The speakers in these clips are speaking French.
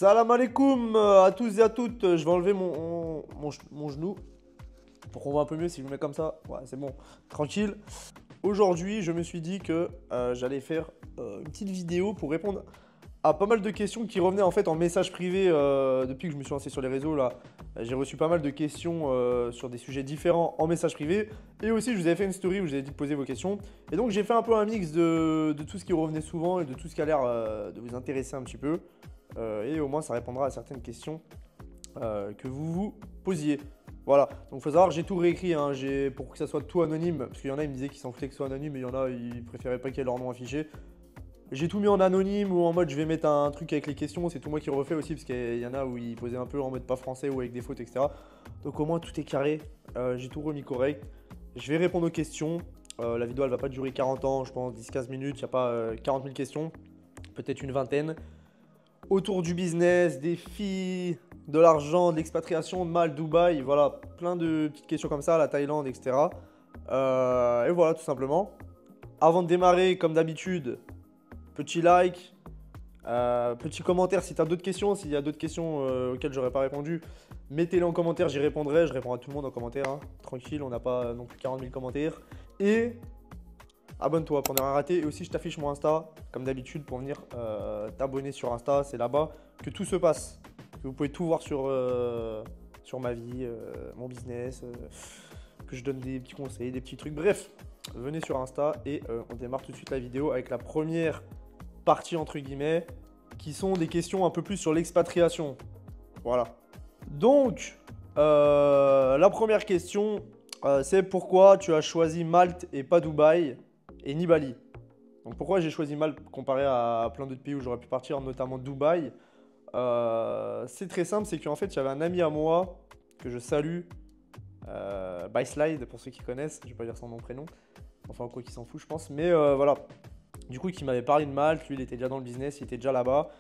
Salam alaikum à tous et à toutes. Je vais enlever mon genou pour qu'on voit un peu mieux si je me mets comme ça. Ouais, c'est bon, tranquille. Aujourd'hui, je me suis dit que j'allais faire une petite vidéo pour répondre à pas mal de questions qui revenaient en fait en message privé depuis que je me suis lancé sur les réseaux là. J'ai reçu pas mal de questions sur des sujets différents en message privé. Et aussi, je vous avais fait une story où je vous avais dit de poser vos questions. Et donc, j'ai fait un peu un mix de tout ce qui revenait souvent et de tout ce qui a l'air de vous intéresser un petit peu. Et au moins, ça répondra à certaines questions que vous vous posiez. Voilà, donc il faut savoir, j'ai tout réécrit hein, pour que ça soit tout anonyme. Parce qu'il y en a, ils me disaient qu'ils s'en foutaient que ce soit anonyme. Et il y en a, ils préféraient pas qu'il y ait leur nom affiché. J'ai tout mis en anonyme ou en mode je vais mettre un truc avec les questions, c'est tout moi qui le refais aussi parce qu'il y en a où ils posaient un peu en mode pas français ou avec des fautes, etc. Donc au moins tout est carré, j'ai tout remis correct. Je vais répondre aux questions, la vidéo elle va pas durer 40 ans, je pense 10-15 minutes, il n'y a pas 40 000 questions, peut-être une vingtaine. Autour du business, des filles, de l'argent, de l'expatriation, de Malte, Dubaï, voilà, plein de petites questions comme ça, la Thaïlande, etc. Et voilà tout simplement. Avant de démarrer, comme d'habitude, petit like, petit commentaire si tu as d'autres questions. S'il y a d'autres questions auxquelles j'aurais pas répondu, mettez-les en commentaire, j'y répondrai. Je réponds à tout le monde en commentaire. Hein. Tranquille, on n'a pas non plus 40 000 commentaires. Et abonne-toi pour ne rien rater. Et aussi, je t'affiche mon Insta, comme d'habitude, pour venir t'abonner sur Insta. C'est là-bas que tout se passe. Que vous pouvez tout voir sur ma vie, mon business, que je donne des petits conseils, des petits trucs. Bref, venez sur Insta et on démarre tout de suite la vidéo avec la première partie entre guillemets qui sont des questions un peu plus sur l'expatriation. Voilà. Donc, la première question, c'est pourquoi tu as choisi Malte et pas Dubaï et ni Bali. Donc pourquoi j'ai choisi Malte comparé à plein d'autres pays où j'aurais pu partir, notamment Dubaï. C'est très simple, c'est qu'en fait, il y avait un ami à moi que je salue, By Slide pour ceux qui connaissent, je vais pas dire son nom prénom, enfin quoi qu'il s'en fout je pense, mais voilà. Du coup, qui m'avait parlé de Malte, lui il était déjà dans le business, il était déjà là-bas.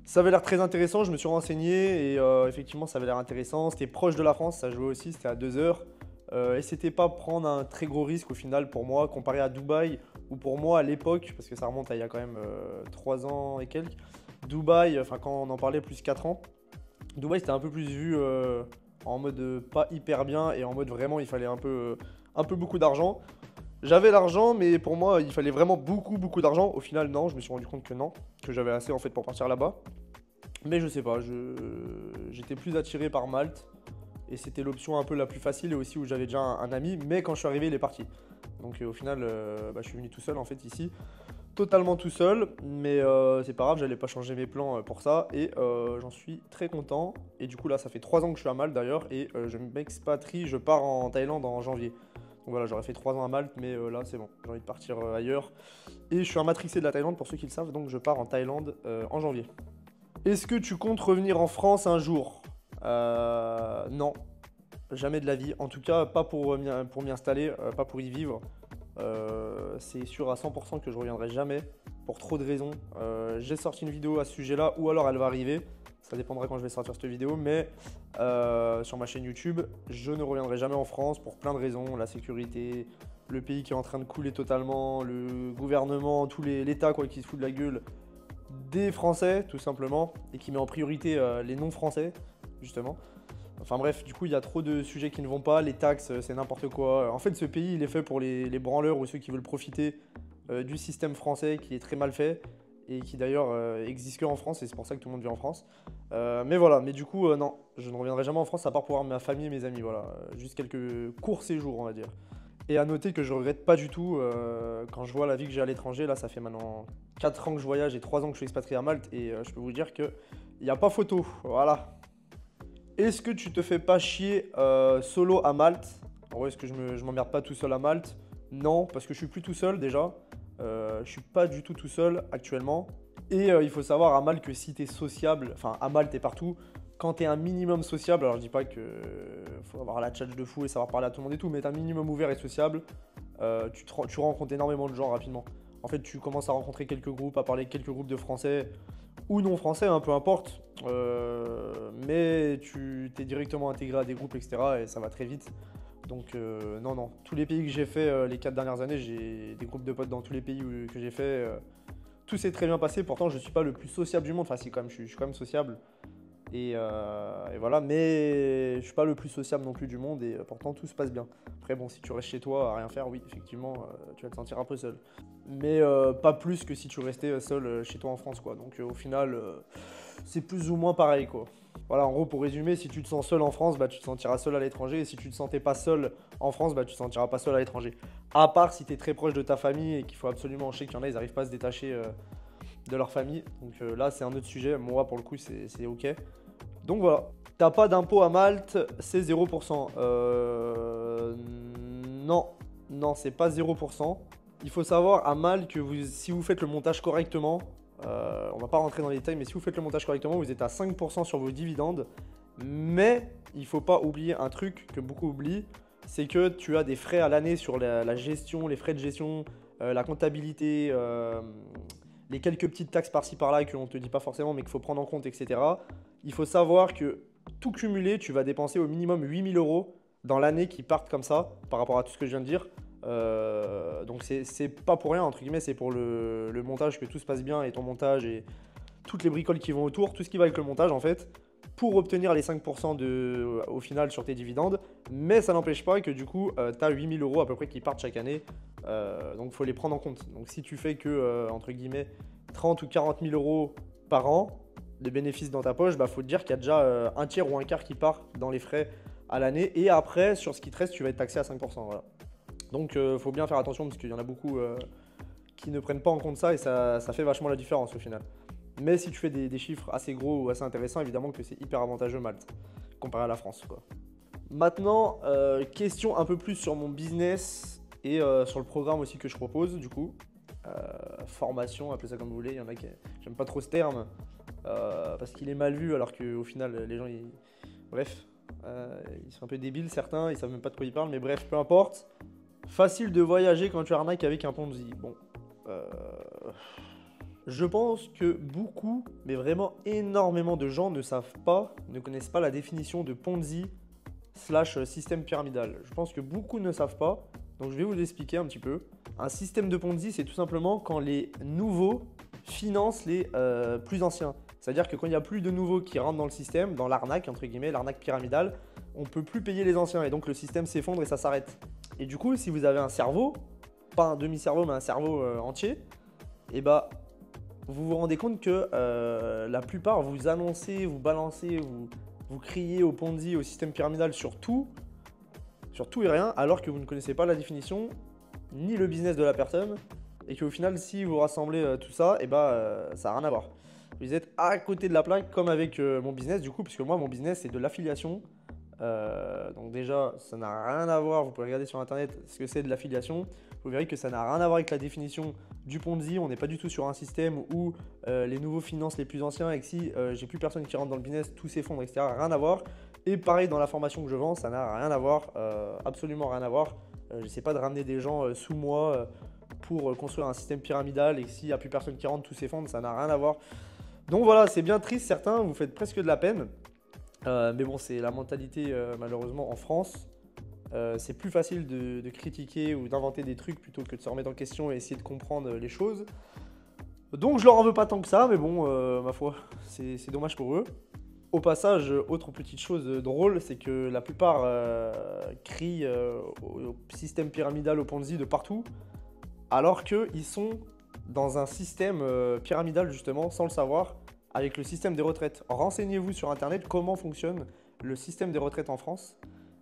Ça avait l'air très intéressant, je me suis renseigné et effectivement ça avait l'air intéressant. C'était proche de la France, ça jouait aussi, c'était à 2 heures. Et c'était pas prendre un très gros risque au final pour moi, comparé à Dubaï, ou pour moi à l'époque, parce que ça remonte à il y a quand même 3 ans et quelques. Dubaï, enfin quand on en parlait plus 4 ans, Dubaï c'était un peu plus vu en mode pas hyper bien et en mode vraiment il fallait un peu beaucoup d'argent. J'avais l'argent, mais pour moi, il fallait vraiment beaucoup d'argent. Au final, non, je me suis rendu compte que non, que j'avais assez en fait pour partir là-bas. Mais je sais pas, j'étais plus attiré par Malte et c'était l'option un peu la plus facile et aussi où j'avais déjà un ami. Mais quand je suis arrivé, il est parti. Donc au final, je suis venu tout seul en fait ici, totalement tout seul. Mais c'est pas grave, j'allais pas changer mes plans pour ça et j'en suis très content. Et du coup là, ça fait 3 ans que je suis à Malte d'ailleurs et je m'expatrie, je pars en Thaïlande en janvier. Donc voilà, j'aurais fait 3 ans à Malte, mais là c'est bon, j'ai envie de partir ailleurs. Et je suis un matrixé de la Thaïlande pour ceux qui le savent, donc je pars en Thaïlande en janvier. Est-ce que tu comptes revenir en France un jour? Non, jamais de la vie. En tout cas, pas pour m'y installer, pas pour y vivre. C'est sûr à 100% que je reviendrai jamais, pour trop de raisons. J'ai sorti une vidéo à ce sujet-là, ou alors elle va arriver. Ça dépendra quand je vais sortir cette vidéo, mais sur ma chaîne YouTube, je ne reviendrai jamais en France pour plein de raisons. La sécurité, le pays qui est en train de couler totalement, le gouvernement, l'État quoi, qui se fout de la gueule des Français, tout simplement, et qui met en priorité les non-français, justement. Enfin bref, du coup, il y a trop de sujets qui ne vont pas. Les taxes, c'est n'importe quoi. En fait, ce pays, il est fait pour les branleurs ou ceux qui veulent profiter du système français qui est très mal fait et qui d'ailleurs existe que en France et c'est pour ça que tout le monde vit en France. Mais voilà, mais du coup, non, je ne reviendrai jamais en France à part pour voir ma famille et mes amis, voilà. Juste quelques courts séjours, on va dire. Et à noter que je regrette pas du tout quand je vois la vie que j'ai à l'étranger. Là, ça fait maintenant 4 ans que je voyage et 3 ans que je suis expatrié à Malte et je peux vous dire qu'il n'y a pas photo, voilà. Est-ce que tu te fais pas chier solo à Malte? En vrai, est-ce que je m'emmerde pas tout seul à Malte? Non, parce que je suis plus tout seul déjà. Je suis pas du tout seul actuellement. Et il faut savoir à Malte que si t'es sociable, enfin à Malte et partout, quand t'es un minimum sociable, alors je dis pas que faut avoir la tchatche de fou et savoir parler à tout le monde et tout, mais t'es un minimum ouvert et sociable, tu rencontres énormément de gens rapidement. En fait, tu commences à rencontrer quelques groupes, à parler avec quelques groupes de français ou non français, hein, peu importe. Mais tu t'es directement intégré à des groupes, etc. Et ça va très vite. Donc non, tous les pays que j'ai fait les 4 dernières années, j'ai des groupes de potes dans tous les pays que j'ai fait. Tout s'est très bien passé, pourtant je ne suis pas le plus sociable du monde, enfin si quand même, je suis quand même sociable. Et voilà, mais je suis pas le plus sociable non plus du monde et pourtant tout se passe bien. Après bon, si tu restes chez toi à rien faire, oui, effectivement, tu vas te sentir un peu seul. Mais pas plus que si tu restais seul chez toi en France, quoi. Donc au final, c'est plus ou moins pareil, quoi. Voilà, en gros, pour résumer, si tu te sens seul en France, bah, tu te sentiras seul à l'étranger. Et si tu te sentais pas seul en France, bah, tu te sentiras pas seul à l'étranger. À part si tu es très proche de ta famille et qu'il faut absolument, je sais qu'il y en a, ils n'arrivent pas à se détacher de leur famille. Donc là, c'est un autre sujet. Moi, pour le coup, c'est OK. Donc voilà, t'as pas d'impôt à Malte, c'est 0%. Non, non, c'est pas 0%. Il faut savoir à Malte que si vous faites le montage correctement, on va pas rentrer dans les détails, mais si vous faites le montage correctement, vous êtes à 5% sur vos dividendes. Mais il faut pas oublier un truc que beaucoup oublient, c'est que tu as des frais à l'année sur la gestion, les frais de gestion, la comptabilité, les quelques petites taxes par-ci par-là qu'on ne te dit pas forcément mais qu'il faut prendre en compte, etc. Il faut savoir que tout cumulé, tu vas dépenser au minimum 8 000 € dans l'année qui partent comme ça, par rapport à tout ce que je viens de dire. Donc c'est pas pour rien, entre guillemets, c'est pour le montage, que tout se passe bien et ton montage et toutes les bricoles qui vont autour, tout ce qui va avec le montage en fait, pour obtenir les 5% au final sur tes dividendes. Mais ça n'empêche pas que du coup, tu as 8 000 € à peu près qui partent chaque année. Donc il faut les prendre en compte. Donc si tu fais que, entre guillemets, 30 ou 40 000 € par an de bénéfices dans ta poche, bah, faut te dire qu'il y a déjà un tiers ou un quart qui part dans les frais à l'année. Et après, sur ce qui te reste, tu vas être taxé à 5%. Voilà. Donc faut bien faire attention parce qu'il y en a beaucoup qui ne prennent pas en compte ça et ça fait vachement la différence au final. Mais si tu fais des chiffres assez gros ou assez intéressants, évidemment que c'est hyper avantageux Malte, comparé à la France, quoi. Maintenant, question un peu plus sur mon business et sur le programme aussi que je propose, du coup. Formation, appelez ça comme vous voulez, il y en a qui j'aime pas trop ce terme, parce qu'il est mal vu, alors qu'au final, les gens, bref, ils sont un peu débiles, certains, ils savent même pas de quoi ils parlent, mais bref, peu importe. Facile de voyager quand tu arnaques avec un Ponzi. Bon, je pense que beaucoup, mais vraiment énormément de gens ne savent pas, ne connaissent pas la définition de Ponzi / système pyramidal. Je pense que beaucoup ne savent pas, donc je vais vous expliquer un petit peu. Un système de Ponzi, c'est tout simplement quand les nouveaux financent les plus anciens. C'est-à-dire que quand il n'y a plus de nouveaux qui rentrent dans le système, dans l'arnaque, entre guillemets, l'arnaque pyramidale, on ne peut plus payer les anciens et donc le système s'effondre et ça s'arrête. Et du coup, si vous avez un cerveau, pas un demi-cerveau mais un cerveau entier, et bah vous vous rendez compte que la plupart vous annoncez, vous balancez, vous criez au Ponzi, au système pyramidal sur tout et rien, alors que vous ne connaissez pas la définition ni le business de la personne, et qu'au final, si vous rassemblez tout ça, et bah ça n'a rien à voir. Vous êtes à côté de la plaque, comme avec mon business, du coup, puisque moi, mon business, c'est de l'affiliation. Donc déjà, ça n'a rien à voir, vous pouvez regarder sur internet ce que c'est de l'affiliation. Vous verrez que ça n'a rien à voir avec la définition du Ponzi. On n'est pas du tout sur un système où les nouveaux financent les plus anciens et que si j'ai plus personne qui rentre dans le business, tout s'effondre, etc. Rien à voir. Et pareil dans la formation que je vends, ça n'a rien à voir, absolument rien à voir. Je n'essaie pas de ramener des gens sous moi pour construire un système pyramidal et que s'il n'y a plus personne qui rentre, tout s'effondre, ça n'a rien à voir. Donc voilà, c'est bien triste, certains, vous faites presque de la peine. Mais bon, c'est la mentalité malheureusement en France. C'est plus facile de critiquer ou d'inventer des trucs plutôt que de se remettre en question et essayer de comprendre les choses. Donc je leur en veux pas tant que ça, mais bon, ma foi, c'est dommage pour eux. Au passage, autre petite chose drôle, c'est que la plupart crient au système pyramidal, au Ponzi de partout, alors qu'ils sont dans un système pyramidal justement, sans le savoir, avec le système des retraites. Renseignez-vous sur internet comment fonctionne le système des retraites en France.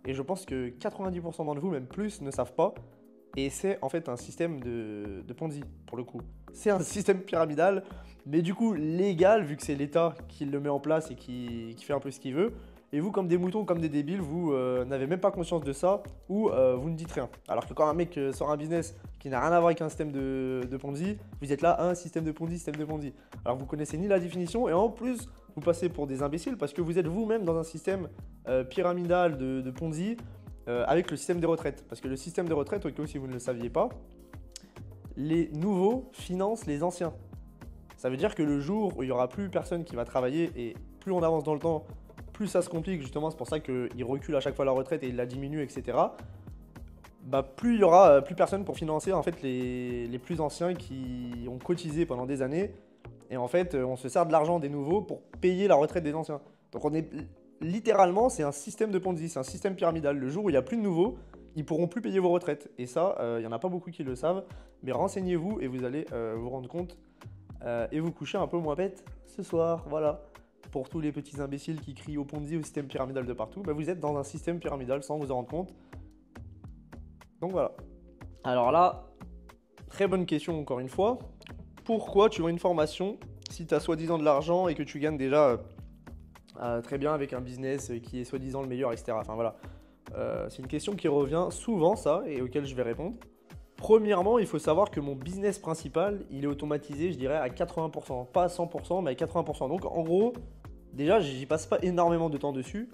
Et je pense que 90% d'entre vous, même plus, ne savent pas. Et c'est en fait un système de Ponzi, pour le coup. C'est un système pyramidal, mais du coup légal, vu que c'est l'État qui le met en place et qui fait un peu ce qu'il veut. Et vous, comme des moutons, comme des débiles, vous n'avez même pas conscience de ça, ou vous ne dites rien. Alors que quand un mec sort un business qui n'a rien à voir avec un système de Ponzi, vous êtes là, un système de Ponzi, système de Ponzi. Alors vous connaissez ni la définition, et en plus, vous passez pour des imbéciles, parce que vous êtes vous-même dans un système pyramidal de Ponzi, avec le système des retraites. Parce que le système des retraites, au cas où si vous ne le saviez pas, les nouveaux financent les anciens. Ça veut dire que le jour où il n'y aura plus personne qui va travailler, et plus on avance dans le temps, plus ça se complique, justement, c'est pour ça qu'ils reculent à chaque fois la retraite et ils la diminuent, etc. Bah, plus il y aura plus personne pour financer en fait, les plus anciens qui ont cotisé pendant des années. Et en fait, on se sert de l'argent des nouveaux pour payer la retraite des anciens. Donc on est littéralement, c'est un système de Ponzi, c'est un système pyramidal. Le jour où il n'y a plus de nouveaux, ils pourront plus payer vos retraites. Et ça, il n'y en a pas beaucoup qui le savent. Mais renseignez-vous et vous allez vous rendre compte et vous coucher un peu moins bête ce soir. Voilà. Pour tous les petits imbéciles qui crient au Ponzi, au système pyramidal de partout, bah vous êtes dans un système pyramidal sans vous en rendre compte. Donc voilà. Alors là, très bonne question encore une fois. Pourquoi tu vends une formation si tu as soi-disant de l'argent et que tu gagnes déjà très bien avec un business qui est soi-disant le meilleur, etc. Enfin voilà. C'est une question qui revient souvent, ça, et auquel je vais répondre. Premièrement, il faut savoir que mon business principal, il est automatisé, je dirais, à 80%. Pas à 100%, mais à 80%. Donc en gros, déjà, j'y passe pas énormément de temps dessus.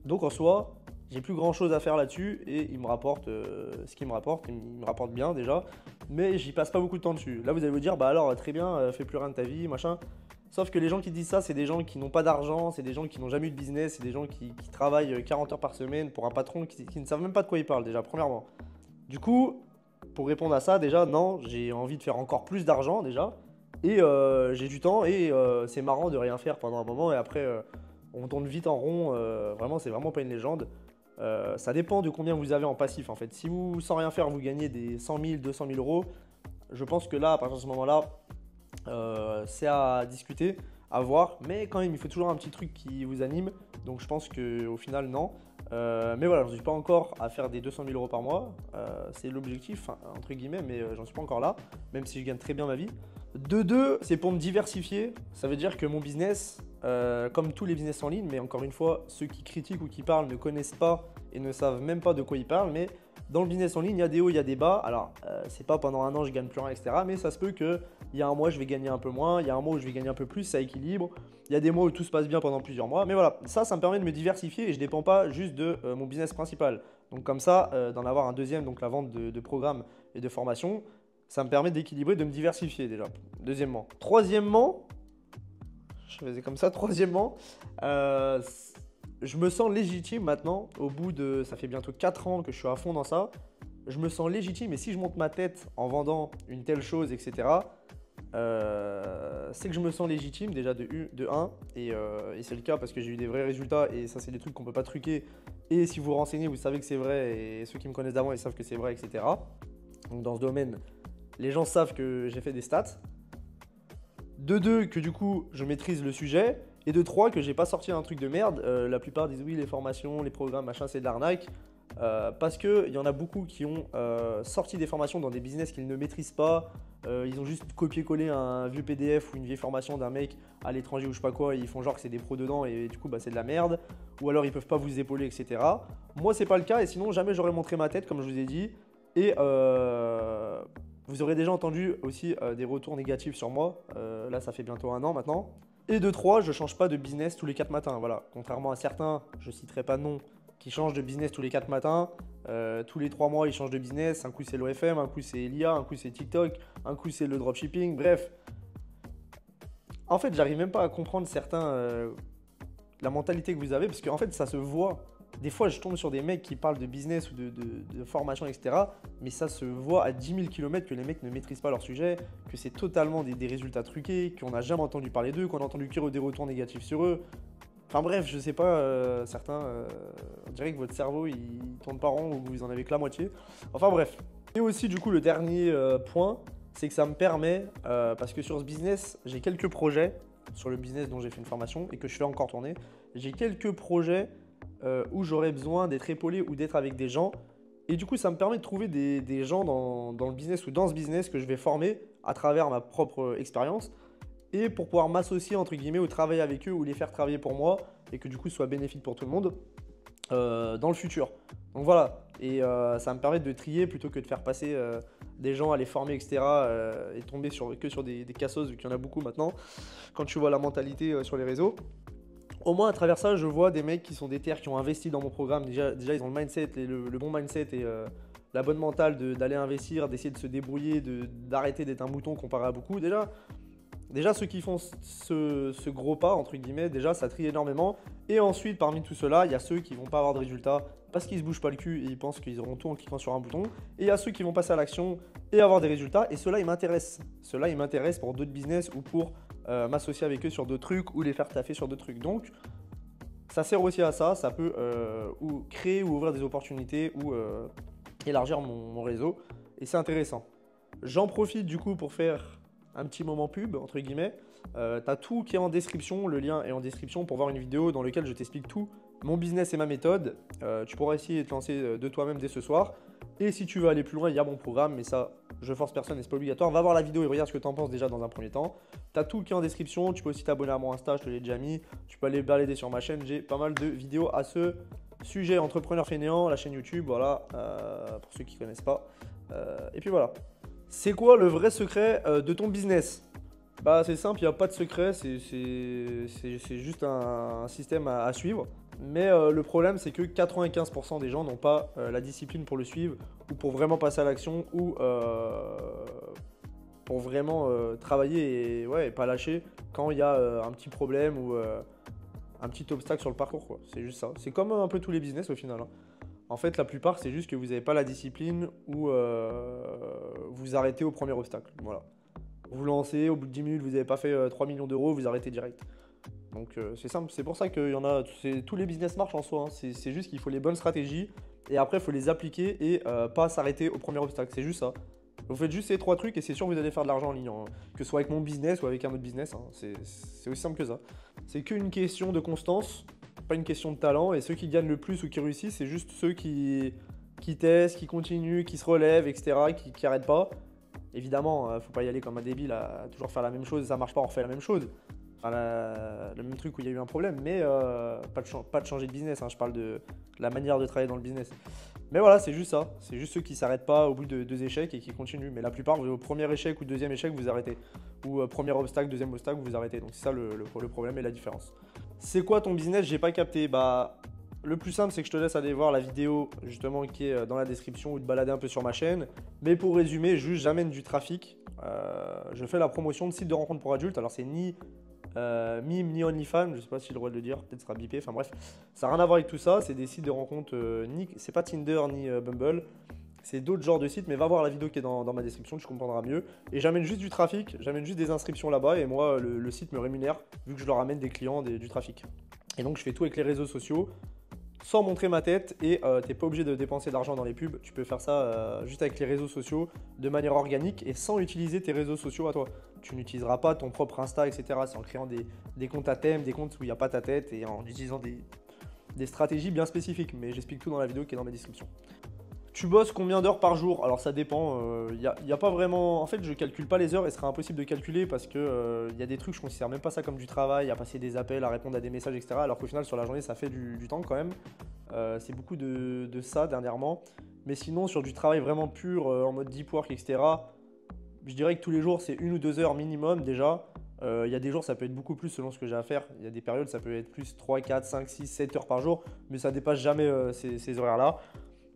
Donc en soi, j'ai plus grand chose à faire là-dessus et il me rapporte ce qu'il me rapporte. Il me rapporte bien déjà, mais j'y passe pas beaucoup de temps dessus. Là, vous allez vous dire, bah alors très bien, fais plus rien de ta vie, machin. Sauf que les gens qui disent ça, c'est des gens qui n'ont pas d'argent, c'est des gens qui n'ont jamais eu de business, c'est des gens qui travaillent 40 heures par semaine pour un patron qui ne savent même pas de quoi ils parlent déjà, premièrement. Du coup, pour répondre à ça, déjà, non, j'ai envie de faire encore plus d'argent déjà. Et j'ai du temps et c'est marrant de rien faire pendant un moment et après on tourne vite en rond. Vraiment, c'est vraiment pas une légende. Ça dépend de combien vous avez en passif en fait. Si vous, sans rien faire, vous gagnez des 100 000, 200 000 euros, je pense que là, à partir de ce moment-là, c'est à discuter, à voir. Mais quand même, il faut toujours un petit truc qui vous anime. Donc je pense qu'au final, non. Mais voilà, je ne suis pas encore à faire des 200 000 euros par mois. C'est l'objectif, entre guillemets, mais j'en suis pas encore là, même si je gagne très bien ma vie. De deux, c'est pour me diversifier. Ça veut dire que mon business, comme tous les business en ligne, mais encore une fois, ceux qui critiquent ou qui parlent ne connaissent pas et ne savent même pas de quoi ils parlent. Mais dans le business en ligne, il y a des hauts, il y a des bas. Alors, c'est pas pendant un an je gagne plus rien, etc. Mais ça se peut qu'il y a un mois je vais gagner un peu moins, il y a un mois où je vais gagner un peu plus, ça équilibre. Il y a des mois où tout se passe bien pendant plusieurs mois. Mais voilà, ça me permet de me diversifier et je ne dépends pas juste de mon business principal. Donc comme ça, d'en avoir un deuxième, donc la vente de programmes et de formations, ça me permet d'équilibrer, de me diversifier déjà. Deuxièmement. Troisièmement, je faisais comme ça. Troisièmement, je me sens légitime maintenant, au bout de, ça fait bientôt 4 ans que je suis à fond dans ça, je me sens légitime et si je monte ma tête en vendant une telle chose, etc., c'est que je me sens légitime déjà de 1 et c'est le cas parce que j'ai eu des vrais résultats et ça c'est des trucs qu'on peut pas truquer et si vous vous renseignez vous savez que c'est vrai et ceux qui me connaissent d'avant ils savent que c'est vrai, etc. Donc dans ce domaine les gens savent que j'ai fait des stats. De 2 que du coup je maîtrise le sujet et de 3 que j'ai pas sorti un truc de merde. La plupart disent oui les formations, les programmes machin c'est de l'arnaque. Parce qu'il y en a beaucoup qui ont sorti des formations dans des business qu'ils ne maîtrisent pas. Ils ont juste copié-collé un vieux PDF ou une vieille formation d'un mec à l'étranger ou je sais pas quoi. Et ils font genre que c'est des pros dedans et du coup bah, c'est de la merde. Ou alors ils peuvent pas vous épauler, etc. Moi c'est pas le cas et sinon jamais j'aurais montré ma tête comme je vous ai dit. Et vous aurez déjà entendu aussi des retours négatifs sur moi. Là ça fait bientôt 1 an maintenant. Et de 3, je change pas de business tous les 4 matins. Voilà. Contrairement à certains, je citerai pas de nom, qui changent de business tous les 4 matins. Tous les 3 mois, ils changent de business. Un coup, c'est l'OFM, un coup, c'est l'IA, un coup, c'est TikTok, un coup, c'est le dropshipping. Bref. En fait, j'arrive même pas à comprendre certains, la mentalité que vous avez, parce qu'en fait, ça se voit. Des fois, je tombe sur des mecs qui parlent de business ou de formation, etc. Mais ça se voit à 10 000 km que les mecs ne maîtrisent pas leur sujet, que c'est totalement des résultats truqués, qu'on n'a jamais entendu parler d'eux, qu'on a entendu que des retours négatifs sur eux. Enfin bref, je sais pas, certains, on dirait que votre cerveau il tourne pas rond ou vous en avez que la moitié. Enfin bref. Et aussi du coup le dernier point, c'est que ça me permet, parce que sur ce business, j'ai quelques projets, sur le business dont j'ai fait une formation et que je fais encore tourner, j'ai quelques projets où j'aurais besoin d'être épaulé ou d'être avec des gens. Et du coup, ça me permet de trouver des gens dans le business ou dans ce business que je vais former à travers ma propre expérience. Et pour pouvoir m'associer entre guillemets ou travailler avec eux ou les faire travailler pour moi et que du coup ce soit bénéfique pour tout le monde dans le futur. Donc voilà, et ça me permet de trier plutôt que de faire passer des gens à les former, etc. Et tomber que sur des cassos vu qu'il y en a beaucoup maintenant quand tu vois la mentalité sur les réseaux. Au moins à travers ça, je vois des mecs qui sont déter, qui ont investi dans mon programme. Déjà ils ont le mindset, le bon mindset et la bonne mentale d'aller investir, d'essayer de se débrouiller, d'arrêter d'être un mouton comparé à beaucoup. Déjà, ceux qui font ce gros pas, entre guillemets, déjà, ça trie énormément. Et ensuite, parmi tout cela, il y a ceux qui ne vont pas avoir de résultats parce qu'ils ne se bougent pas le cul et ils pensent qu'ils auront tout en cliquant sur un bouton. Et il y a ceux qui vont passer à l'action et avoir des résultats. Et ceux-là, ils m'intéressent. Ceux-là, ils m'intéressent pour d'autres business ou pour m'associer avec eux sur d'autres trucs ou les faire taffer sur d'autres trucs. Donc, Ça sert aussi à ça, ça peut ou créer ou ouvrir des opportunités ou élargir mon réseau et c'est intéressant. J'en profite du coup pour faire un petit moment pub, entre guillemets. Tu as tout qui est en description, le lien est en description pour voir une vidéo dans laquelle je t'explique tout, mon business et ma méthode. Tu pourras essayer de te lancer de toi-même dès ce soir. Et si tu veux aller plus loin, il y a mon programme, mais ça, je force personne et c'est pas obligatoire. Va voir la vidéo et regarde ce que tu en penses déjà dans un premier temps. Tu as tout qui est en description, tu peux aussi t'abonner à mon Insta, je te l'ai déjà mis. Tu peux aller balader sur ma chaîne, j'ai pas mal de vidéos à ce sujet, entrepreneur fainéant, la chaîne YouTube, voilà, pour ceux qui ne connaissent pas. Et puis voilà. C'est quoi le vrai secret de ton business? Bah c'est simple, il n'y a pas de secret, c'est juste un système à suivre. Mais le problème c'est que 95% des gens n'ont pas la discipline pour le suivre ou pour vraiment passer à l'action ou pour vraiment travailler et, ouais, et pas lâcher quand il y a un petit problème ou un petit obstacle sur le parcours, quoi. C'est juste ça. C'est comme un peu tous les business au final, hein. En fait, la plupart, c'est juste que vous n'avez pas la discipline ou vous arrêtez au premier obstacle. Voilà. Vous lancez, au bout de 10 minutes, vous n'avez pas fait 3 millions d'euros, vous arrêtez direct. Donc c'est simple, c'est pour ça qu'il y en a, tous les business marchent en soi, hein. C'est juste qu'il faut les bonnes stratégies et après il faut les appliquer et pas s'arrêter au premier obstacle, c'est juste ça. Vous faites juste ces 3 trucs et c'est sûr que vous allez faire de l'argent en ligne, hein. Que ce soit avec mon business ou avec un autre business, hein. C'est aussi simple que ça. C'est qu'une question de constance, pas une question de talent, et ceux qui gagnent le plus ou qui réussissent, c'est juste ceux qui testent, qui continuent, qui se relèvent, etc., qui n'arrêtent pas. Évidemment, faut pas y aller comme un débile à toujours faire la même chose, ça marche pas, on refait la même chose. Enfin, le même truc où il y a eu un problème, mais pas de changer de business, hein. Je parle de la manière de travailler dans le business. Mais voilà, c'est juste ça. C'est juste ceux qui s'arrêtent pas au bout de 2 échecs et qui continuent. Mais la plupart, au premier échec ou deuxième échec, vous arrêtez. Ou premier obstacle, deuxième obstacle, vous arrêtez. Donc c'est ça le problème et la différence. C'est quoi ton business? J'ai pas capté. Bah, le plus simple, c'est que je te laisse aller voir la vidéo justement qui est dans la description ou te balader un peu sur ma chaîne. Mais pour résumer, juste j'amène du trafic. Je fais la promotion de sites de rencontres pour adultes. Alors c'est ni Mime ni OnlyFans, je sais pas si j'ai le droit de le dire, peut-être sera bipé, enfin bref, ça n'a rien à voir avec tout ça, c'est des sites de rencontres, c'est pas Tinder ni Bumble, c'est d'autres genres de sites, mais va voir la vidéo qui est dans ma description, tu comprendras mieux. Et j'amène juste du trafic, j'amène juste des inscriptions là-bas, et moi le site me rémunère, vu que je leur amène des clients, du trafic. Et donc je fais tout avec les réseaux sociaux, sans montrer ma tête, et t'es pas obligé de dépenser d'argent dans les pubs, tu peux faire ça juste avec les réseaux sociaux, de manière organique, et sans utiliser tes réseaux sociaux à toi. Tu n'utiliseras pas ton propre Insta, etc. C'est en créant des comptes à thème, des comptes où il n'y a pas ta tête, et en utilisant des stratégies bien spécifiques, mais j'explique tout dans la vidéo qui est dans ma description. Tu bosses combien d'heures par jour? Alors ça dépend, y a pas vraiment... En fait, je calcule pas les heures et ce serait impossible de calculer parce que y a des trucs, je considère même pas ça comme du travail, à passer des appels, à répondre à des messages, etc. Alors qu'au final, sur la journée, ça fait du temps quand même. C'est beaucoup de ça dernièrement. Mais sinon, sur du travail vraiment pur, en mode deep work, etc., je dirais que tous les jours, c'est 1 ou 2 heures minimum déjà. Il y a des jours, ça peut être beaucoup plus selon ce que j'ai à faire. Il y a des périodes, ça peut être plus 3, 4, 5, 6, 7 heures par jour, mais ça dépasse jamais ces horaires-là.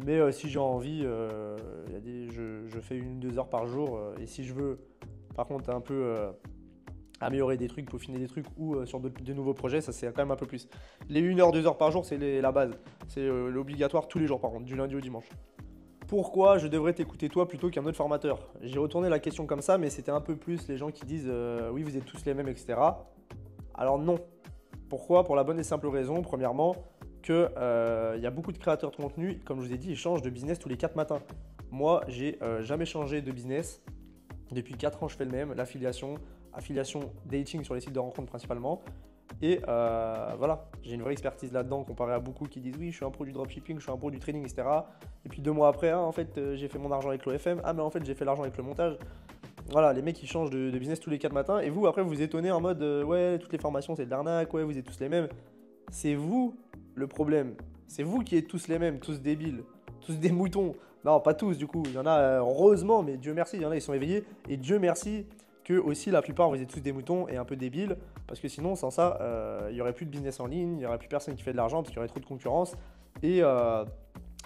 Mais si j'ai envie, je fais 1 ou 2 heures par jour. Et si je veux, par contre, un peu améliorer des trucs, peaufiner des trucs ou sur de nouveaux projets, ça c'est quand même un peu plus. Les 1 heure, 2 heures par jour, c'est la base. C'est l'obligatoire tous les jours par contre, du lundi au dimanche. Pourquoi je devrais t'écouter toi plutôt qu'un autre formateur? J'ai retourné la question comme ça, mais c'était un peu plus les gens qui disent oui, vous êtes tous les mêmes, etc. Alors non. Pourquoi? Pour la bonne et simple raison, premièrement, qu'il y a beaucoup de créateurs de contenu, comme je vous ai dit, ils changent de business tous les 4 matins. Moi, j'ai jamais changé de business. Depuis 4 ans, je fais le même, affiliation dating sur les sites de rencontres principalement. Et voilà, j'ai une vraie expertise là-dedans comparé à beaucoup qui disent oui, je suis un pro du dropshipping, je suis un pro du trading, etc. Et puis 2 mois après, en fait, j'ai fait mon argent avec l'OFM. Ah, mais en fait, j'ai fait l'argent avec le montage. Voilà, les mecs, ils changent de business tous les 4 matins. Et vous, après, vous vous étonnez en mode ouais, toutes les formations, c'est de l'arnaque, ouais, vous êtes tous les mêmes. C'est vous le problème. C'est vous qui êtes tous les mêmes, tous débiles, tous des moutons. Non, pas tous, du coup. Il y en a, heureusement, mais Dieu merci, il y en a, ils sont éveillés. Et Dieu merci que aussi la plupart vous êtes tous des moutons et un peu débiles, parce que sinon sans ça il n'y aurait plus de business en ligne, il n'y aurait plus personne qui fait de l'argent parce qu'il y aurait trop de concurrence et ce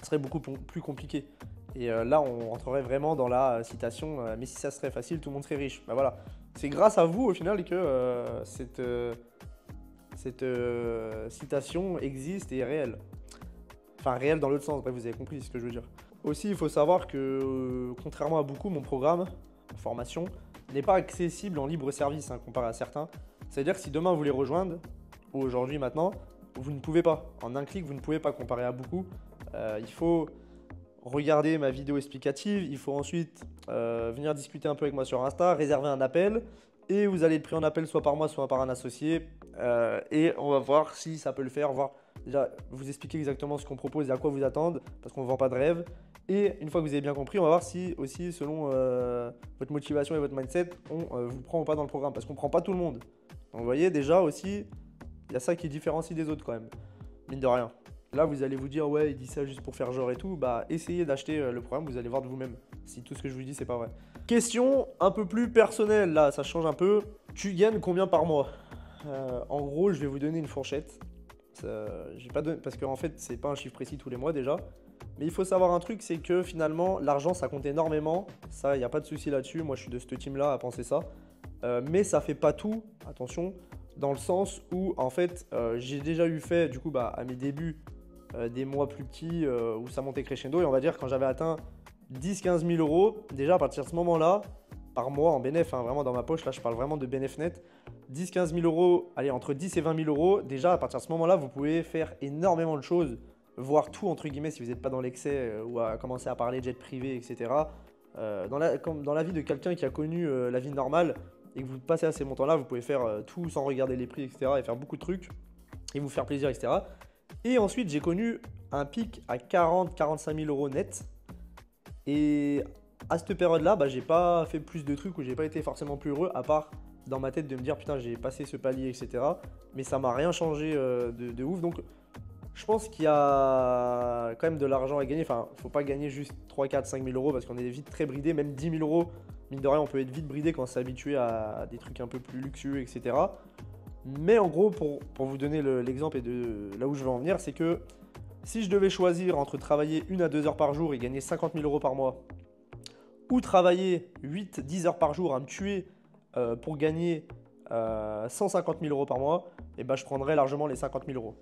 serait beaucoup plus compliqué. Et là on rentrerait vraiment dans la citation mais si ça serait facile tout le monde serait riche. Ben voilà, c'est grâce à vous au final que cette citation existe et est réelle. Enfin réelle dans l'autre sens, bref vous avez compris ce que je veux dire. Aussi il faut savoir que contrairement à beaucoup, mon programme formation n'est pas accessible en libre service comparé à certains. C'est-à-dire que si demain vous les rejoignez, ou aujourd'hui maintenant, vous ne pouvez pas. En un clic, vous ne pouvez pas comparer à beaucoup. Il faut regarder ma vidéo explicative. Il faut ensuite venir discuter un peu avec moi sur Insta, réserver un appel. Et vous allez être pris en appel soit par moi, soit par un associé. Et on va voir si ça peut le faire. Voir déjà vous expliquer exactement ce qu'on propose et à quoi vous attendre. Parce qu'on ne vend pas de rêve. Et une fois que vous avez bien compris, on va voir si aussi selon votre motivation et votre mindset, on vous prend ou pas dans le programme. Parce qu'on ne prend pas tout le monde. Donc vous voyez déjà aussi, il y a ça qui différencie des autres quand même. Mine de rien. Là, vous allez vous dire, ouais, il dit ça juste pour faire genre et tout. Bah, essayez d'acheter le programme, vous allez voir de vous-même si tout ce que je vous dis, c'est pas vrai. Question un peu plus personnelle, là, ça change un peu. Tu gagnes combien par mois? En gros, je vais vous donner une fourchette. J'ai pas donné, parce qu'en fait, c'est pas un chiffre précis tous les mois déjà. Mais il faut savoir un truc, c'est que finalement, l'argent, ça compte énormément. Ça, il n'y a pas de souci là-dessus. Moi, je suis de ce team-là à penser ça. Mais ça fait pas tout, attention, dans le sens où, en fait, j'ai déjà eu fait, du coup, bah, à mes débuts, des mois plus petits où ça montait crescendo. Et on va dire quand j'avais atteint 10-15 000 euros, déjà à partir de ce moment-là, par mois en bénéf, hein, vraiment dans ma poche, là je parle vraiment de bénéf net, 10-15 000 euros, allez entre 10 et 20 000 euros, déjà à partir de ce moment-là, vous pouvez faire énormément de choses, voir tout entre guillemets si vous n'êtes pas dans l'excès ou à commencer à parler jet privé, etc. Comme dans la vie de quelqu'un qui a connu la vie normale et que vous passez à ces montants-là, vous pouvez faire tout sans regarder les prix, etc. et faire beaucoup de trucs et vous faire plaisir, etc. Et ensuite, j'ai connu un pic à 40-45 000 euros net. Et à cette période-là, bah, j'ai pas fait plus de trucs ou j'ai pas été forcément plus heureux, à part dans ma tête de me dire putain, j'ai passé ce palier, etc. Mais ça m'a rien changé de ouf. Donc, je pense qu'il y a quand même de l'argent à gagner. Enfin, faut pas gagner juste 3, 4, 5 000 euros parce qu'on est vite très bridé. Même 10 000 euros, mine de rien, on peut être vite bridé quand on s'est habitué à des trucs un peu plus luxueux, etc. Mais en gros, pour vous donner l'exemple et de là où je veux en venir, c'est que si je devais choisir entre travailler 1 à 2 heures par jour et gagner 50 000 euros par mois, ou travailler 8-10 heures par jour à me tuer pour gagner 150 000 euros par mois, et ben je prendrais largement les 50 000 euros.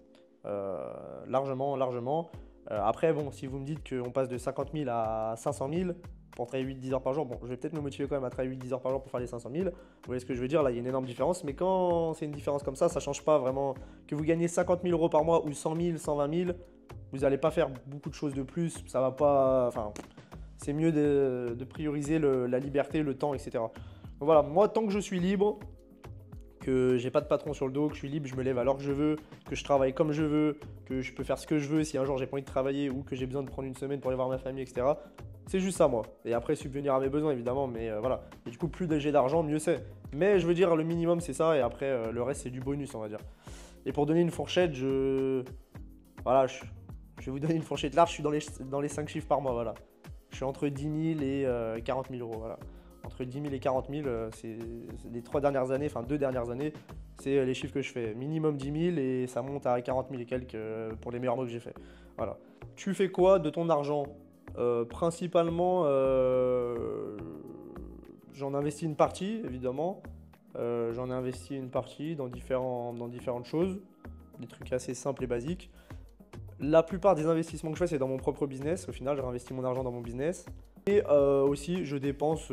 Largement, largement. Après, bon, si vous me dites qu'on passe de 50 000 à 500 000 pour travailler 8-10 heures par jour, bon, je vais peut-être me motiver quand même à travailler 8-10 heures par jour pour faire les 500 000. Vous voyez ce que je veux dire? Là, il y a une énorme différence. Mais quand c'est une différence comme ça ne change pas vraiment. Que vous gagnez 50 000 euros par mois ou 100 000, 120 000, vous n'allez pas faire beaucoup de choses de plus. Ça va pas. Enfin, c'est mieux de prioriser la liberté, le temps, etc. Donc voilà, moi, tant que je suis libre, que j'ai pas de patron sur le dos, que je suis libre, je me lève à l'heure que je veux, que je travaille comme je veux, que je peux faire ce que je veux si un jour j'ai pas envie de travailler ou que j'ai besoin de prendre une semaine pour aller voir ma famille, etc. C'est juste ça, moi. Et après, subvenir à mes besoins, évidemment, mais voilà. Et du coup, plus j'ai d'argent, mieux c'est. Mais je veux dire, le minimum, c'est ça, et après, le reste, c'est du bonus, on va dire. Et pour donner une fourchette, voilà, je vais vous donner une fourchette large, je suis dans les 5 chiffres par mois, voilà. Je suis entre 10 000 et 40 000 euros, voilà. Entre 10 000 et 40 000, c'est les 3 dernières années, enfin 2 dernières années, c'est les chiffres que je fais. Minimum 10 000 et ça monte à 40 000 et quelques pour les meilleurs mois que j'ai fait. Voilà. Tu fais quoi de ton argent? Principalement, j'en investis une partie, évidemment. J'en ai investi une partie dans différentes choses, des trucs assez simples et basiques. La plupart des investissements que je fais, c'est dans mon propre business. Au final, je réinvestis mon argent dans mon business. Et aussi, je dépense,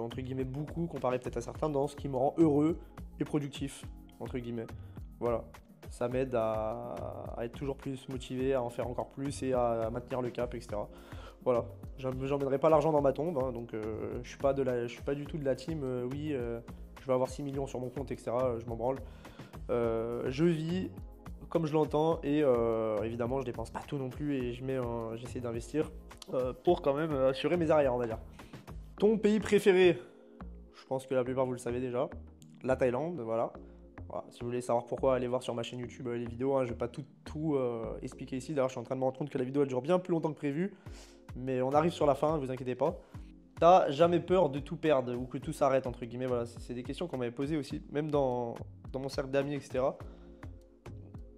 entre guillemets, beaucoup, comparé peut-être à certains, dans ce qui me rend heureux et productif, entre guillemets. Voilà. Ça m'aide à être toujours plus motivé, à en faire encore plus et à maintenir le cap, etc. Voilà. J'emmènerai pas l'argent dans ma tombe, hein, donc je suis pas du tout de la team, oui, je vais avoir 6 millions sur mon compte, etc. Je m'en branle. Je vis comme je l'entends et évidemment je dépense pas tout non plus et j'essaie d'investir pour quand même assurer mes arrières, on va dire. Ton pays préféré? Je pense que la plupart vous le savez déjà. La Thaïlande, voilà. Voilà. Si vous voulez savoir pourquoi, allez voir sur ma chaîne YouTube les vidéos, hein. Je vais pas tout expliquer ici. D'ailleurs je suis en train de me rendre compte que la vidéo elle dure bien plus longtemps que prévu. Mais on arrive sur la fin, ne vous inquiétez pas. T'as jamais peur de tout perdre ou que tout s'arrête, entre guillemets, voilà. C'est des questions qu'on m'avait posées aussi, même dans mon cercle d'amis, etc.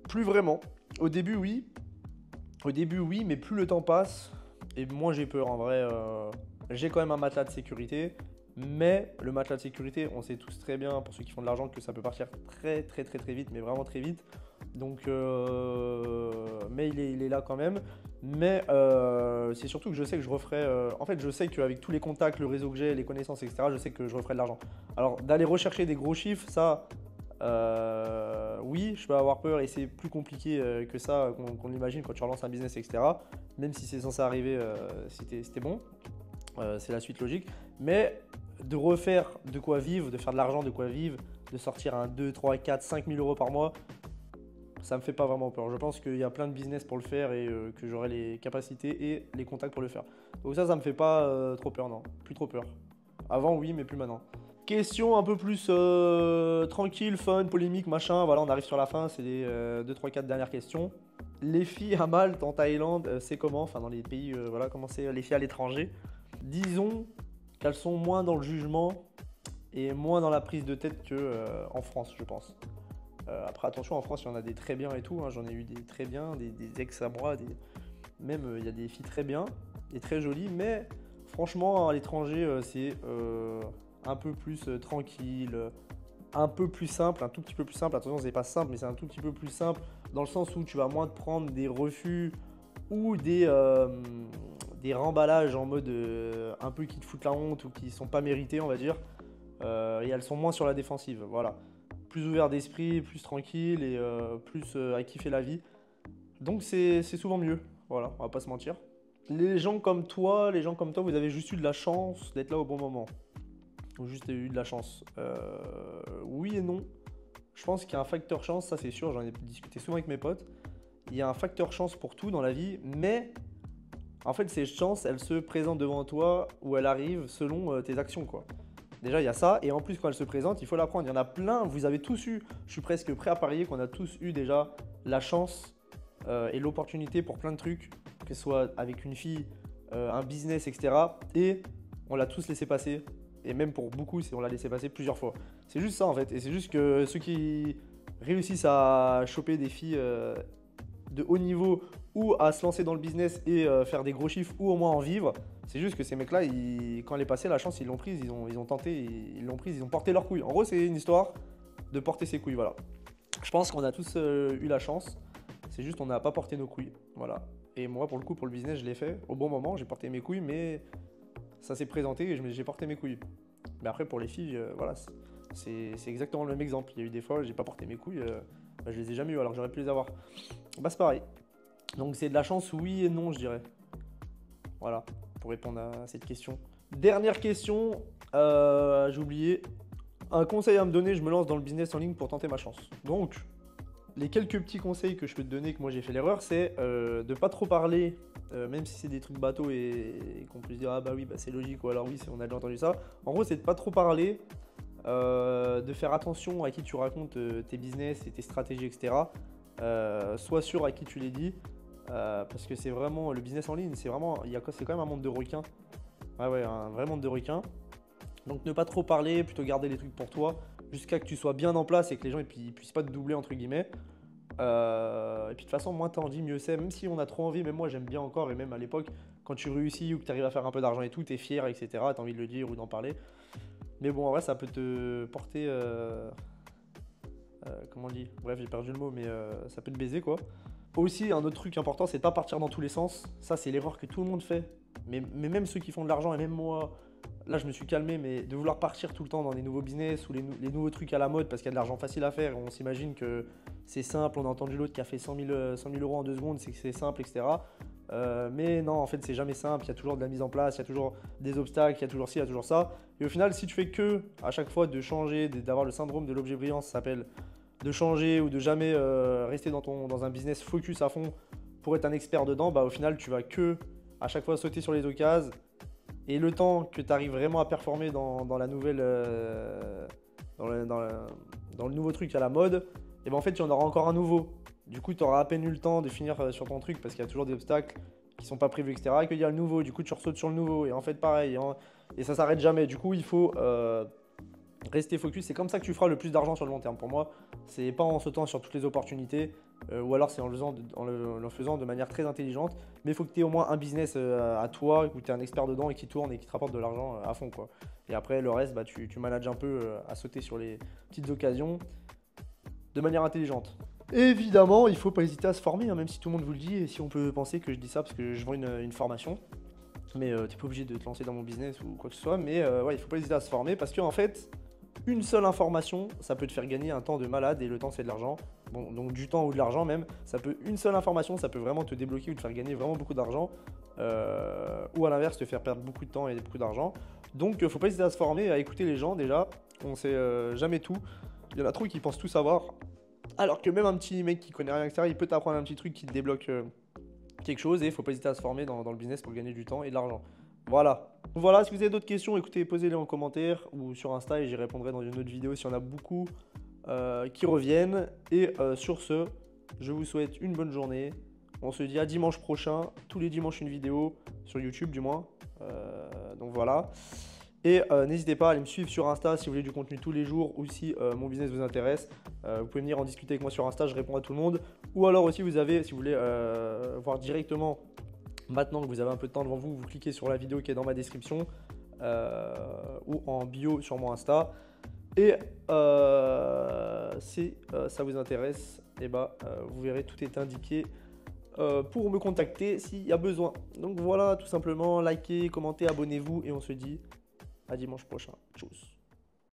Plus vraiment. Au début, oui, mais plus le temps passe, et moins j'ai peur. En vrai, j'ai quand même un matelas de sécurité, mais le matelas de sécurité, on sait tous très bien, pour ceux qui font de l'argent, que ça peut partir très vite, mais vraiment très vite. Donc, mais il est là quand même. Mais c'est surtout que je sais que je referai. En fait, je sais qu'avec tous les contacts, le réseau que j'ai, les connaissances, etc., je sais que je referai de l'argent. Alors, d'aller rechercher des gros chiffres, ça, Oui, je peux avoir peur et c'est plus compliqué que ça qu'on l'imagine quand tu relances un business, etc. Même si c'est censé arriver, c'était bon, c'est la suite logique. Mais de refaire de quoi vivre, de faire de l'argent, de quoi vivre, de sortir un 2, 3, 4, 5 000 euros par mois, ça me fait pas vraiment peur. Je pense qu'il y a plein de business pour le faire et que j'aurai les capacités et les contacts pour le faire. Donc ça me fait pas trop peur, non. Plus trop peur. Avant, oui, mais plus maintenant. Question un peu plus tranquille, fun, polémique, machin. Voilà, on arrive sur la fin. C'est les 2, 3, 4 dernières questions. Les filles à Malte, en Thaïlande, c'est comment? Enfin, dans les pays, voilà, comment c'est les filles à l'étranger? Disons qu'elles sont moins dans le jugement et moins dans la prise de tête qu'en France, je pense. Après, attention, en France, il y en a des très bien et tout. Hein. J'en ai eu des très bien, des ex à moi. Même, il y a des filles très bien et très jolies. Mais franchement, à l'étranger, c'est un peu plus tranquille, un peu plus simple, un tout petit peu plus simple. Attention, c'est pas simple, mais c'est un tout petit peu plus simple dans le sens où tu vas moins te prendre des refus ou des remballages en mode un peu qui te foutent la honte ou qui sont pas mérités, on va dire. Et elles sont moins sur la défensive. Voilà. Plus ouvert d'esprit, plus tranquille et plus à kiffer la vie. Donc c'est souvent mieux, voilà, on va pas se mentir. Les gens comme toi, vous avez juste eu de la chance d'être là au bon moment. Ou juste eu de la chance. Oui et non. Je pense qu'il y a un facteur chance, ça c'est sûr, j'en ai discuté souvent avec mes potes. Il y a un facteur chance pour tout dans la vie, mais en fait ces chances, elles se présentent devant toi ou elles arrivent selon tes actions, quoi. Déjà, il y a ça, et en plus, quand elle se présente, il faut la prendre. Il y en a plein, vous avez tous eu, je suis presque prêt à parier qu'on a tous eu déjà la chance et l'opportunité pour plein de trucs, que ce soit avec une fille, un business, etc. Et on l'a tous laissé passer, et même pour beaucoup, on l'a laissé passer plusieurs fois. C'est juste ça en fait, et c'est juste que ceux qui réussissent à choper des filles de haut niveau ou à se lancer dans le business et faire des gros chiffres ou au moins en vivre, c'est juste que ces mecs-là, quand elle est passée, la chance, ils l'ont prise, ils ont tenté, ils l'ont prise, ils ont porté leurs couilles. En gros, c'est une histoire de porter ses couilles, voilà. Je pense qu'on a tous eu la chance, c'est juste on n'a pas porté nos couilles, voilà. Et moi, pour le coup, pour le business, je l'ai fait au bon moment, j'ai porté mes couilles, mais ça s'est présenté et j'ai porté mes couilles. Mais après, pour les filles, voilà, c'est exactement le même exemple. Il y a eu des fois, j'ai pas porté mes couilles, je les ai jamais eu alors que j'aurais pu les avoir. Bah, c'est pareil. Donc, c'est de la chance, oui et non, je dirais. Voilà, pour répondre à cette question. Dernière question, j'ai oublié. Un conseil à me donner, je me lance dans le business en ligne pour tenter ma chance. Donc, les quelques petits conseils que je peux te donner, que moi j'ai fait l'erreur, c'est de pas trop parler, même si c'est des trucs bateaux et qu'on peut se dire ah bah oui, bah c'est logique, ou alors oui, on a déjà entendu ça. En gros, c'est de pas trop parler, de faire attention à qui tu racontes tes business et tes stratégies, etc. Sois sûr à qui tu les dis. Parce que c'est vraiment le business en ligne, c'est quand même un monde de requins. Ouais, un vrai monde de requins. Donc ne pas trop parler, plutôt garder les trucs pour toi jusqu'à que tu sois bien en place et que les gens ils puissent pas te doubler entre guillemets. Et puis de toute façon, moins t'as envie, mieux c'est. Même si on a trop envie, même moi j'aime bien encore, et même à l'époque, quand tu réussis ou que tu arrives à faire un peu d'argent et tout, t'es fier, etc. T'as envie de le dire ou d'en parler. Mais bon, en vrai, ça peut te porter. Comment on dit? Bref, j'ai perdu le mot, mais ça peut te baiser quoi. Aussi, un autre truc important, c'est de pas partir dans tous les sens. Ça, c'est l'erreur que tout le monde fait. Mais même ceux qui font de l'argent, et même moi, là, je me suis calmé, mais de vouloir partir tout le temps dans les nouveaux business ou les nouveaux trucs à la mode parce qu'il y a de l'argent facile à faire. Et on s'imagine que c'est simple. On a entendu l'autre qui a fait 100 000 euros en 2 secondes, c'est que c'est simple, etc. Mais non, en fait, c'est jamais simple. Il y a toujours de la mise en place, il y a toujours des obstacles, il y a toujours ci, il y a toujours ça. Et au final, si tu fais que à chaque fois de changer, d'avoir le syndrome de l'objet brillant, ça s'appelle de changer ou de jamais rester dans un business focus à fond pour être un expert dedans, bah au final tu vas que à chaque fois sauter sur les occasions et le temps que tu arrives vraiment à performer dans la nouvelle dans le nouveau truc à la mode, et ben en fait tu en auras encore un nouveau. Du coup tu auras à peine eu le temps de finir sur ton truc parce qu'il y a toujours des obstacles qui sont pas prévus, etc. Et qu'il y a le nouveau, du coup tu ressautes sur le nouveau et en fait pareil, hein, et ça s'arrête jamais. Du coup il faut rester focus, c'est comme ça que tu feras le plus d'argent sur le long terme. Pour moi, c'est pas en sautant sur toutes les opportunités, ou alors c'est en le faisant de manière très intelligente. Mais il faut que tu aies au moins un business à toi, où tu es un expert dedans et qui tourne et qui te rapporte de l'argent à fond, quoi. Et après, le reste, bah, tu manages un peu à sauter sur les petites occasions de manière intelligente. Évidemment, il ne faut pas hésiter à se former, hein, même si tout le monde vous le dit, et si on peut penser que je dis ça parce que je vends une formation. Mais tu n'es pas obligé de te lancer dans mon business ou quoi que ce soit. Mais ouais, il ne faut pas hésiter à se former parce qu'en fait, Une seule information, ça peut te faire gagner un temps de malade et le temps c'est de l'argent. Bon, donc du temps ou de l'argent même. Une seule information, ça peut vraiment te débloquer ou te faire gagner vraiment beaucoup d'argent. Ou à l'inverse, te faire perdre beaucoup de temps et beaucoup d'argent. Donc faut pas hésiter à se former, à écouter les gens déjà. On sait jamais tout. Il y en a trop qui pensent tout savoir. Alors que même un petit mec qui connaît rien, etc., il peut t'apprendre un petit truc qui te débloque quelque chose. Et faut pas hésiter à se former dans le business pour gagner du temps et de l'argent. Voilà. Voilà, si vous avez d'autres questions, écoutez, posez-les en commentaire ou sur Insta et j'y répondrai dans une autre vidéo s'il y en a beaucoup qui reviennent. Et sur ce, je vous souhaite une bonne journée. On se dit à dimanche prochain. Tous les dimanches, une vidéo sur YouTube du moins. Donc voilà. Et n'hésitez pas à aller me suivre sur Insta si vous voulez du contenu tous les jours ou si mon business vous intéresse. Vous pouvez venir en discuter avec moi sur Insta, je réponds à tout le monde. Ou alors aussi, si vous voulez voir directement, maintenant que vous avez un peu de temps devant vous, vous cliquez sur la vidéo qui est dans ma description ou en bio sur mon Insta. Et si ça vous intéresse, vous verrez, tout est indiqué pour me contacter s'il y a besoin. Donc voilà, tout simplement, likez, commentez, abonnez-vous et on se dit à dimanche prochain. Tchuss.